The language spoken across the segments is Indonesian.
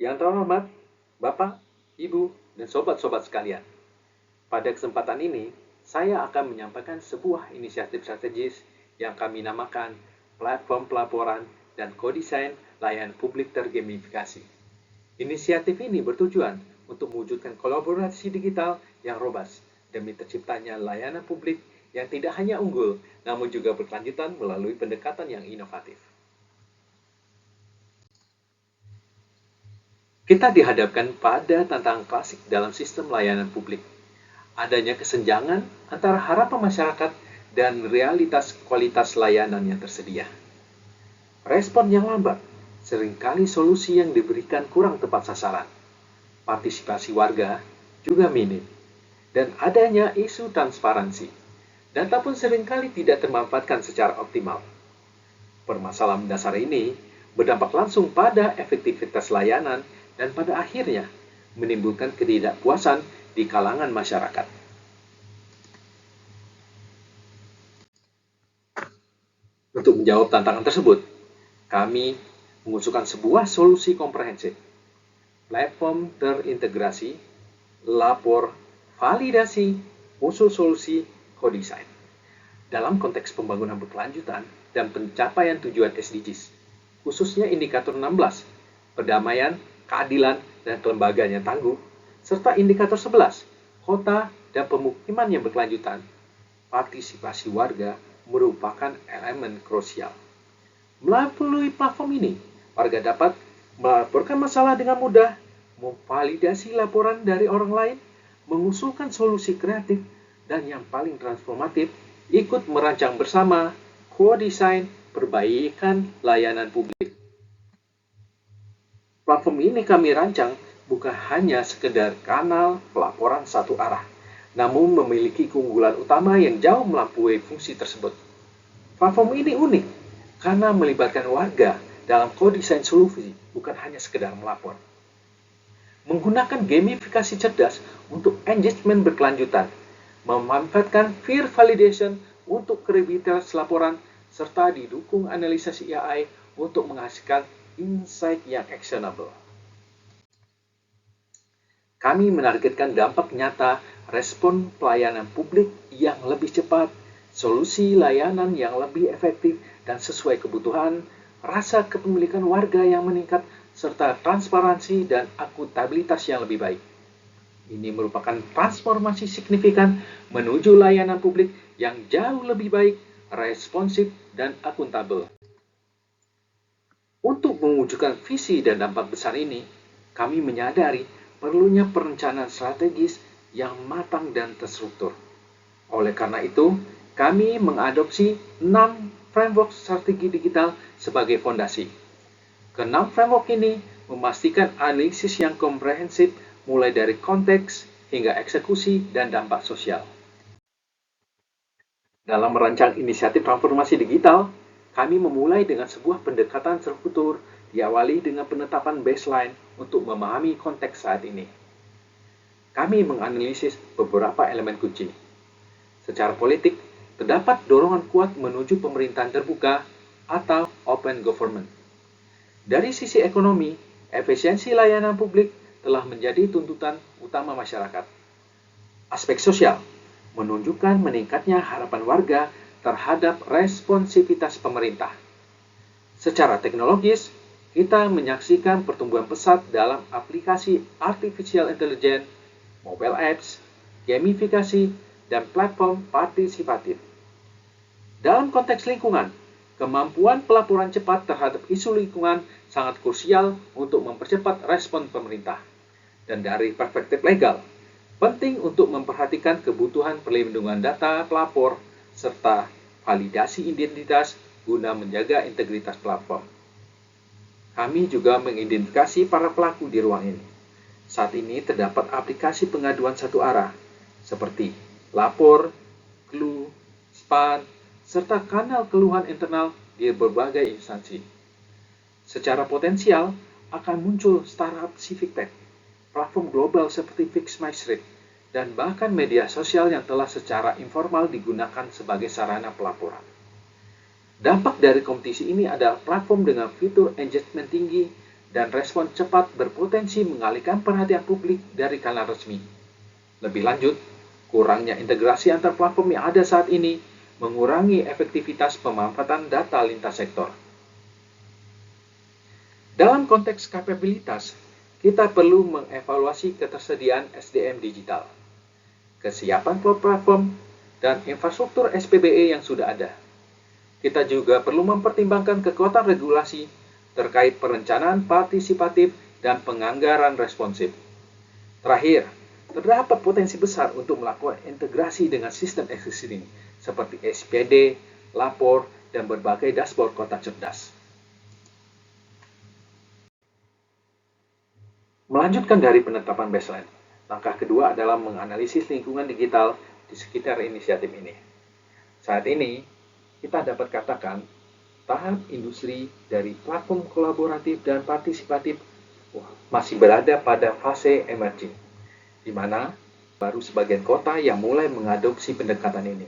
Yang terhormat, Bapak, Ibu, dan sobat-sobat sekalian. Pada kesempatan ini, saya akan menyampaikan sebuah inisiatif strategis yang kami namakan Platform Pelaporan dan Kodesain Layanan Publik Tergamifikasi. Inisiatif ini bertujuan untuk mewujudkan kolaborasi digital yang robust demi terciptanya layanan publik yang tidak hanya unggul, namun juga berkelanjutan melalui pendekatan yang inovatif. Kita dihadapkan pada tantangan klasik dalam sistem layanan publik. Adanya kesenjangan antara harapan masyarakat dan realitas kualitas layanan yang tersedia. Respon yang lambat, seringkali solusi yang diberikan kurang tepat sasaran. Partisipasi warga juga minim. Dan adanya isu transparansi. Data pun seringkali tidak termanfaatkan secara optimal. Permasalahan dasar ini berdampak langsung pada efektivitas layanan dan pada akhirnya menimbulkan ketidakpuasan di kalangan masyarakat. Untuk menjawab tantangan tersebut, kami mengusulkan sebuah solusi komprehensif. Platform terintegrasi, lapor, validasi, usul solusi, kodesain. Dalam konteks pembangunan berkelanjutan dan pencapaian tujuan SDGs, khususnya indikator 16, perdamaian, keadilan, dan kelembagaan yang tangguh, serta indikator 11, kota dan pemukiman yang berkelanjutan, partisipasi warga merupakan elemen krusial. Melalui platform ini, warga dapat melaporkan masalah dengan mudah, memvalidasi laporan dari orang lain, mengusulkan solusi kreatif, dan yang paling transformatif, ikut merancang bersama kodesain perbaikan layanan publik. Platform ini kami rancang bukan hanya sekedar kanal pelaporan satu arah, namun memiliki keunggulan utama yang jauh melampaui fungsi tersebut. Platform ini unik karena melibatkan warga dalam kodesain solusi, bukan hanya sekedar melapor. Menggunakan gamifikasi cerdas untuk engagement berkelanjutan, memanfaatkan peer validation untuk kredibilitas laporan, serta didukung analisis AI untuk menghasilkan insight yang actionable. Kami menargetkan dampak nyata respon pelayanan publik yang lebih cepat, solusi layanan yang lebih efektif dan sesuai kebutuhan, rasa kepemilikan warga yang meningkat, serta transparansi dan akuntabilitas yang lebih baik. Ini merupakan transformasi signifikan menuju layanan publik yang jauh lebih baik, responsif, dan akuntabel. Untuk mewujudkan visi dan dampak besar ini, kami menyadari perlunya perencanaan strategis yang matang dan terstruktur. Oleh karena itu, kami mengadopsi 6 framework strategi digital sebagai fondasi. Keenam framework ini memastikan analisis yang komprehensif mulai dari konteks hingga eksekusi dan dampak sosial. Dalam merancang inisiatif transformasi digital, kami memulai dengan sebuah pendekatan struktur diawali dengan penetapan baseline untuk memahami konteks saat ini. Kami menganalisis beberapa elemen kunci. Secara politik, terdapat dorongan kuat menuju pemerintahan terbuka atau open government. Dari sisi ekonomi, efisiensi layanan publik telah menjadi tuntutan utama masyarakat. Aspek sosial menunjukkan meningkatnya harapan warga terhadap responsivitas pemerintah. Secara teknologis, kita menyaksikan pertumbuhan pesat dalam aplikasi artificial intelligence, mobile apps, gamifikasi, dan platform partisipatif. Dalam konteks lingkungan, kemampuan pelaporan cepat terhadap isu lingkungan sangat krusial untuk mempercepat respon pemerintah. Dan dari perspektif legal, penting untuk memperhatikan kebutuhan perlindungan data pelapor serta validasi identitas guna menjaga integritas platform. Kami juga mengidentifikasi para pelaku di ruang ini. Saat ini terdapat aplikasi pengaduan satu arah, seperti lapor, clue, span, serta kanal keluhan internal di berbagai instansi. Secara potensial, akan muncul startup civic tech, platform global seperti Fix My Street, dan bahkan media sosial yang telah secara informal digunakan sebagai sarana pelaporan. Dampak dari kompetisi ini adalah platform dengan fitur engagement tinggi dan respon cepat berpotensi mengalihkan perhatian publik dari kanal resmi. Lebih lanjut, kurangnya integrasi antar platform yang ada saat ini mengurangi efektivitas pemanfaatan data lintas sektor. Dalam konteks kapabilitas, kita perlu mengevaluasi ketersediaan SDM digital, kesiapan platform, dan infrastruktur SPBE yang sudah ada. Kita juga perlu mempertimbangkan kekuatan regulasi terkait perencanaan partisipatif dan penganggaran responsif. Terakhir, terdapat potensi besar untuk melakukan integrasi dengan sistem existing seperti SPD, lapor, dan berbagai dashboard kota cerdas. Melanjutkan dari penetapan baseline, langkah kedua adalah menganalisis lingkungan digital di sekitar inisiatif ini. Saat ini, kita dapat katakan tahap industri dari platform kolaboratif dan partisipatif masih berada pada fase emerging, di mana baru sebagian kota yang mulai mengadopsi pendekatan ini.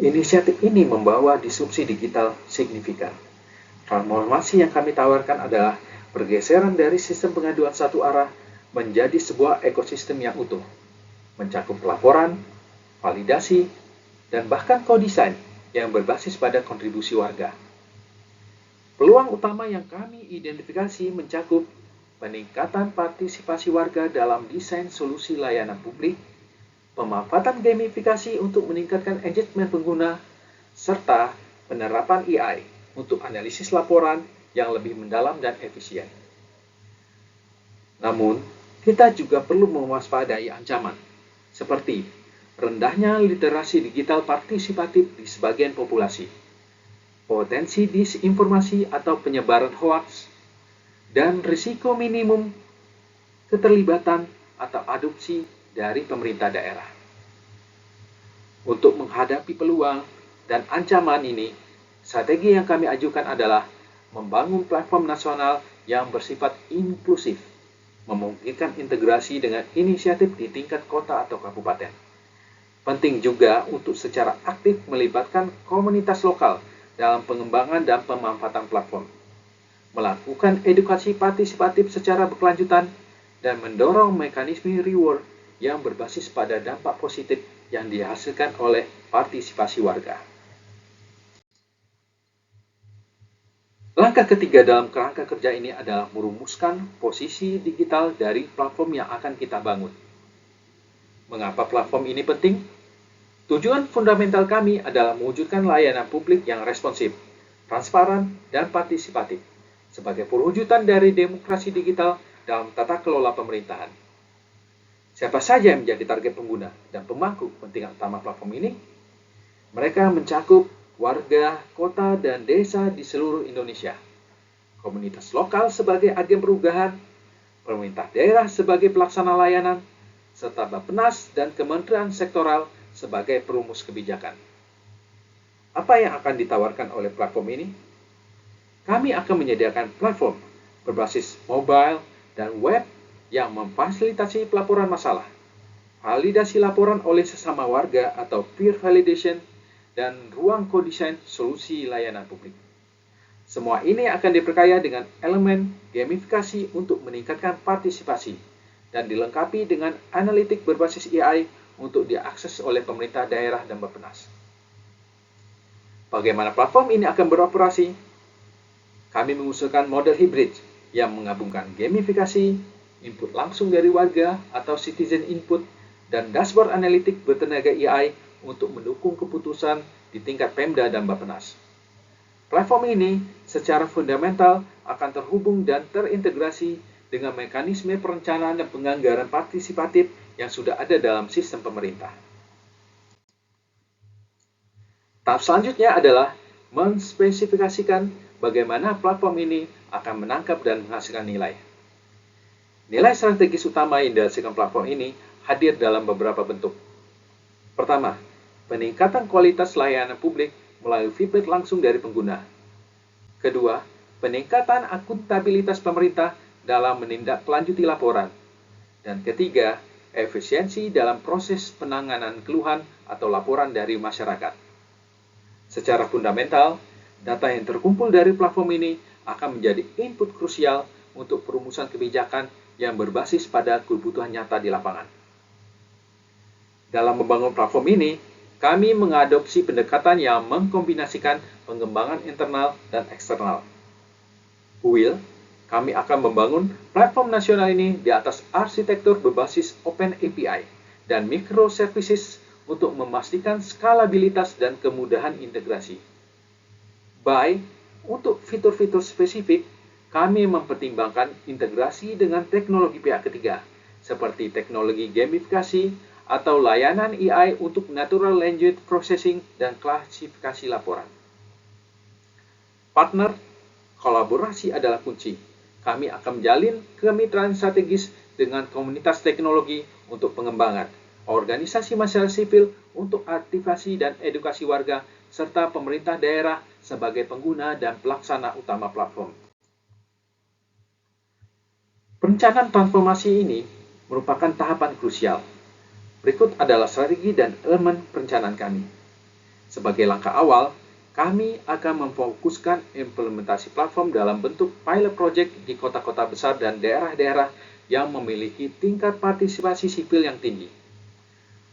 Inisiatif ini membawa disrupsi digital signifikan. Transformasi yang kami tawarkan adalah pergeseran dari sistem pengaduan satu arah menjadi sebuah ekosistem yang utuh, mencakup laporan, validasi, dan bahkan co-design yang berbasis pada kontribusi warga. Peluang utama yang kami identifikasi mencakup peningkatan partisipasi warga dalam desain solusi layanan publik, pemanfaatan gamifikasi untuk meningkatkan engagement pengguna, serta penerapan AI untuk analisis laporan yang lebih mendalam dan efisien. Namun, kita juga perlu mewaspadai ancaman, seperti rendahnya literasi digital partisipatif di sebagian populasi, potensi disinformasi atau penyebaran hoaks, dan risiko minimum keterlibatan atau adopsi dari pemerintah daerah. Untuk menghadapi peluang dan ancaman ini, strategi yang kami ajukan adalah membangun platform nasional yang bersifat inklusif, memungkinkan integrasi dengan inisiatif di tingkat kota atau kabupaten. Penting juga untuk secara aktif melibatkan komunitas lokal dalam pengembangan dan pemanfaatan platform, melakukan edukasi partisipatif secara berkelanjutan, dan mendorong mekanisme reward yang berbasis pada dampak positif yang dihasilkan oleh partisipasi warga. Langkah ketiga dalam kerangka kerja ini adalah merumuskan posisi digital dari platform yang akan kita bangun. Mengapa platform ini penting? Tujuan fundamental kami adalah mewujudkan layanan publik yang responsif, transparan, dan partisipatif sebagai perwujudan dari demokrasi digital dalam tata kelola pemerintahan. Siapa saja yang menjadi target pengguna dan pemangku kepentingan utama platform ini? Mereka mencakup warga, kota, dan desa di seluruh Indonesia, komunitas lokal sebagai agen perubahan, pemerintah daerah sebagai pelaksana layanan, serta Bappenas dan kementerian sektoral sebagai perumus kebijakan. Apa yang akan ditawarkan oleh platform ini? Kami akan menyediakan platform berbasis mobile dan web yang memfasilitasi pelaporan masalah, validasi laporan oleh sesama warga atau peer validation, dan ruang co-design solusi layanan publik. Semua ini akan diperkaya dengan elemen gamifikasi untuk meningkatkan partisipasi dan dilengkapi dengan analitik berbasis AI untuk diakses oleh pemerintah daerah dan Bappenas. Bagaimana platform ini akan beroperasi? Kami mengusulkan model hibrid yang menggabungkan gamifikasi, input langsung dari warga atau citizen input, dan dashboard analitik bertenaga AI untuk mendukung keputusan di tingkat Pemda dan Bappenas. Platform ini secara fundamental akan terhubung dan terintegrasi dengan mekanisme perencanaan dan penganggaran partisipatif yang sudah ada dalam sistem pemerintah. Tahap selanjutnya adalah menspesifikasikan bagaimana platform ini akan menangkap dan menghasilkan nilai. Nilai strategis utama yang dihasilkan platform ini hadir dalam beberapa bentuk. Pertama, peningkatan kualitas layanan publik melalui feedback langsung dari pengguna. Kedua, peningkatan akuntabilitas pemerintah dalam menindaklanjuti laporan. Dan ketiga, efisiensi dalam proses penanganan keluhan atau laporan dari masyarakat. Secara fundamental, data yang terkumpul dari platform ini akan menjadi input krusial untuk perumusan kebijakan yang berbasis pada kebutuhan nyata di lapangan. Dalam membangun platform ini, kami mengadopsi pendekatan yang mengkombinasikan pengembangan internal dan eksternal. Will, kami akan membangun platform nasional ini di atas arsitektur berbasis Open API dan microservices untuk memastikan skalabilitas dan kemudahan integrasi. Untuk fitur-fitur spesifik, kami mempertimbangkan integrasi dengan teknologi pihak ketiga, seperti teknologi gamifikasi atau layanan AI untuk natural language processing dan klasifikasi laporan. Partner, kolaborasi adalah kunci. Kami akan menjalin kemitraan strategis dengan komunitas teknologi untuk pengembangan, organisasi masyarakat sipil untuk aktivasi dan edukasi warga, serta pemerintah daerah sebagai pengguna dan pelaksana utama platform. Perencanaan transformasi ini merupakan tahapan krusial. Berikut adalah strategi dan elemen perencanaan kami. Sebagai langkah awal, kami akan memfokuskan implementasi platform dalam bentuk pilot project di kota-kota besar dan daerah-daerah yang memiliki tingkat partisipasi sipil yang tinggi.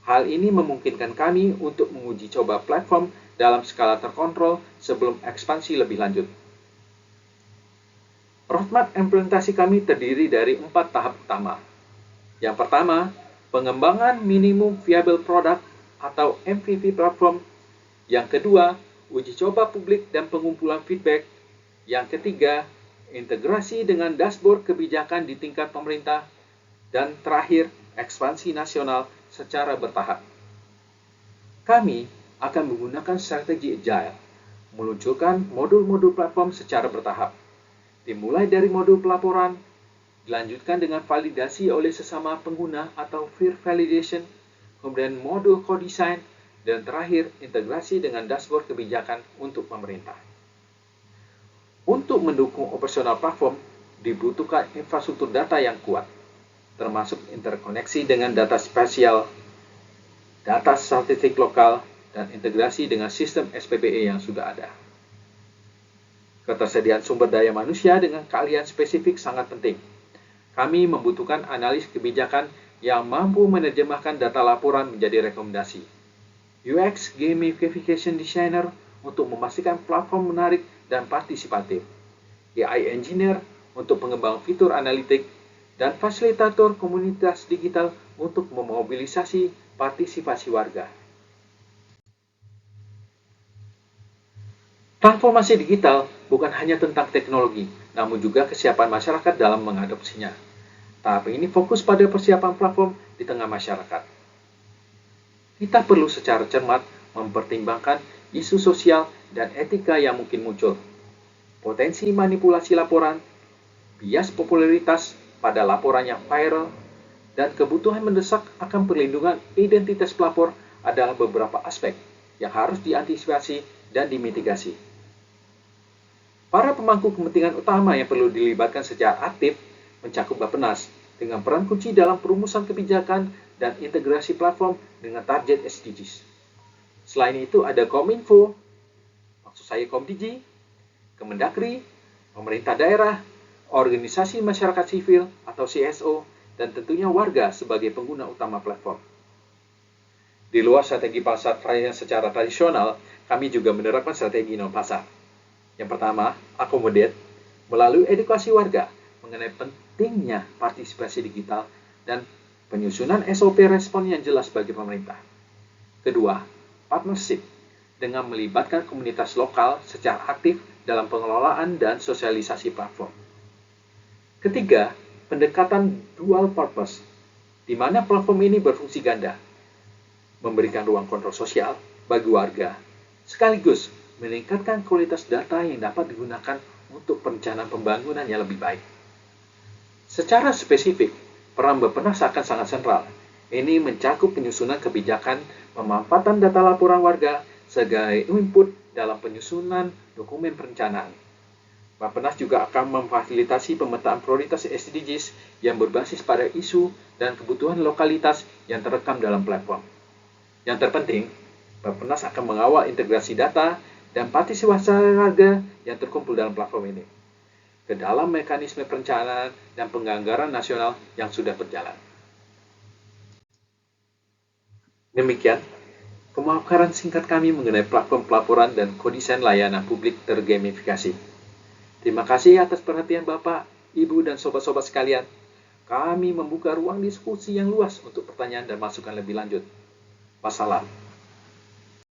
Hal ini memungkinkan kami untuk menguji coba platform dalam skala terkontrol sebelum ekspansi lebih lanjut. Roadmap implementasi kami terdiri dari 4 tahap utama. Yang pertama, pengembangan minimum viable product atau MVP platform. Yang kedua, uji coba publik dan pengumpulan feedback. Yang ketiga, integrasi dengan dashboard kebijakan di tingkat pemerintah. Dan terakhir, ekspansi nasional secara bertahap. Kami akan menggunakan strategi agile, meluncurkan modul-modul platform secara bertahap. Dimulai dari modul pelaporan, dilanjutkan dengan validasi oleh sesama pengguna atau peer validation, kemudian modul co-design, dan terakhir integrasi dengan dashboard kebijakan untuk pemerintah. Untuk mendukung operasional platform, dibutuhkan infrastruktur data yang kuat, termasuk interkoneksi dengan data spasial, data statistik lokal, dan integrasi dengan sistem SPBE yang sudah ada. Ketersediaan sumber daya manusia dengan keahlian spesifik sangat penting. Kami membutuhkan analis kebijakan yang mampu menerjemahkan data laporan menjadi rekomendasi. UX Gamification Designer untuk memastikan platform menarik dan partisipatif. AI Engineer untuk pengembang fitur analitik, dan fasilitator komunitas digital untuk memobilisasi partisipasi warga. Transformasi digital bukan hanya tentang teknologi, namun juga kesiapan masyarakat dalam mengadopsinya. Tahap ini fokus pada persiapan platform di tengah masyarakat. Kita perlu secara cermat mempertimbangkan isu sosial dan etika yang mungkin muncul, potensi manipulasi laporan, bias popularitas pada laporan yang viral, dan kebutuhan mendesak akan perlindungan identitas pelapor adalah beberapa aspek yang harus diantisipasi dan dimitigasi. Para pemangku kepentingan utama yang perlu dilibatkan secara aktif mencakup Bappenas dengan peran kunci dalam perumusan kebijakan dan integrasi platform dengan target SDGs. Selain itu ada Kominfo, maksud saya Komdigi, Kemendagri, pemerintah daerah, organisasi masyarakat sipil atau CSO, dan tentunya warga sebagai pengguna utama platform. Di luar strategi pasar secara tradisional, kami juga menerapkan strategi non-pasar. Yang pertama, accommodate melalui edukasi warga mengenai pentingnya partisipasi digital dan penyusunan SOP respon yang jelas bagi pemerintah. Kedua, partnership dengan melibatkan komunitas lokal secara aktif dalam pengelolaan dan sosialisasi platform. Ketiga, pendekatan dual purpose, di mana platform ini berfungsi ganda, memberikan ruang kontrol sosial bagi warga, sekaligus meningkatkan kualitas data yang dapat digunakan untuk perencanaan pembangunan yang lebih baik. Secara spesifik, peran Bappenas akan sangat sentral. Ini mencakup penyusunan kebijakan, pemanfaatan data laporan warga, sebagai input dalam penyusunan dokumen perencanaan. Bappenas juga akan memfasilitasi pemetaan prioritas SDGs yang berbasis pada isu dan kebutuhan lokalitas yang terekam dalam platform. Yang terpenting, Bappenas akan mengawal integrasi data dan partisipasi warga yang terkumpul dalam platform ini. ke dalam mekanisme perencanaan dan penganggaran nasional yang sudah berjalan. Demikian pemaparan singkat kami mengenai platform pelaporan dan kodesain layanan publik tergamifikasi. Terima kasih atas perhatian Bapak, Ibu, dan sobat-sobat sekalian. Kami membuka ruang diskusi yang luas untuk pertanyaan dan masukan lebih lanjut. Wassalam.